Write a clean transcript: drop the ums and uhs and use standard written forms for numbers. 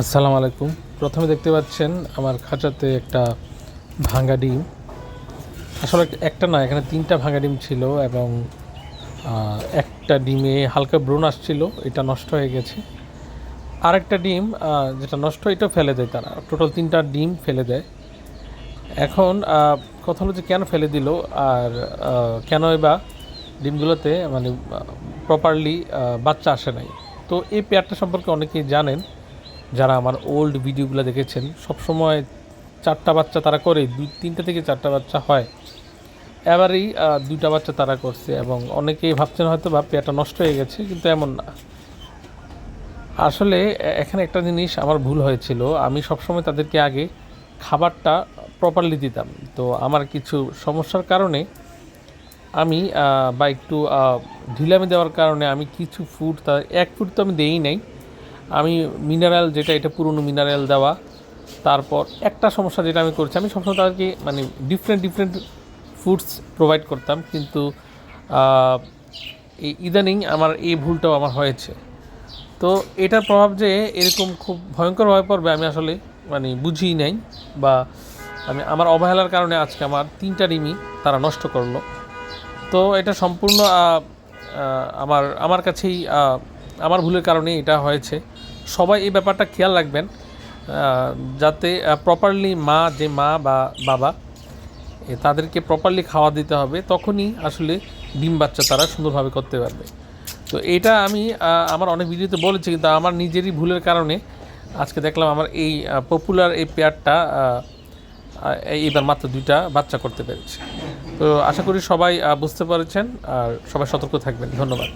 আসসালামু আলাইকুম। প্রথমে দেখতে পাচ্ছেন আমার খাঁচাতে একটা ভাঙা ডিম। আসলে একটা না, এখানে ৩টা ভাঙা ডিম ছিল এবং একটা ডিমে হালকা ব্রণ আসছিল, এটা নষ্ট হয়ে গেছে। আরেকটা ডিম যেটা নষ্ট, এটাও ফেলে দেয় তারা। টোটাল ৩টা ডিম ফেলে দেয়। এখন কথা হলো যে কেন ফেলে দিল, আর কেনই বা ডিমগুলোতে মানে প্রপারলি বাচ্চা আসে নাই। তো এই পেয়ারটা সম্পর্কে অনেকেই জানেন, যারা আমার ওল্ড ভিডিওগুলো দেখেছেন। সবসময় 4টা বাচ্চা তারা করে, 3টা থেকে 4টা বাচ্চা হয়। এবারেই 2টা বাচ্চা তারা করছে এবং অনেকেই ভাবছেন হয়তো বা পেয়ারটা নষ্ট হয়ে গেছে, কিন্তু এমন না। আসলে এখানে একটা জিনিস আমার ভুল হয়েছিল, আমি সবসময় তাদেরকে আগে খাবারটা প্রপারলি দিতাম। তো আমার কিছু সমস্যার কারণে আমি বা একটু ঢিলামি দেওয়ার কারণে আমি কিছু ফুড, তার এক ফুড তো আমি দেই নাই। আমি মিনারেল, যেটা এটা পুরনো মিনারেল দেওয়া। তারপর একটা সমস্যা যেটা আমি করছি, আমি সবসময় তাদেরকে মানে ডিফারেন্ট ফুডস প্রোভাইড করতাম, কিন্তু এই ইদানিং আমার এই ভুলটাও আমার হয়েছে। তো এটার প্রভাব যে এরকম খুব ভয়ঙ্করভাবে পড়বে আমি আসলে মানে বুঝিই নাই, বা আমার অবহেলার কারণে আজকে আমার 3টা ডিমই তারা নষ্ট করলো। তো এটা সম্পূর্ণ আমার কাছেই আমার ভুলের কারণে এটা হয়েছে। সবাই এই ব্যাপারটা খেয়াল রাখবেন, যাতে প্রপারলি মা বা বাবা তাদেরকে প্রপারলি খাওয়া দিতে হবে, তখনই আসলে ডিম বাচ্চা তারা সুন্দরভাবে করতে পারবে। তো এটা আমি আমার অনেক ভিডিওতে বলেছি, কিন্তু আমার নিজেরই ভুলের কারণে আজকে দেখলাম আমার এই পপুলার এই পেয়ারটা এইবার মাত্র 2টা বাচ্চা করতে পেরেছে। তো আশা করি সবাই বুঝতে পেরেছেন, আর সবাই সতর্ক থাকবেন। ধন্যবাদ।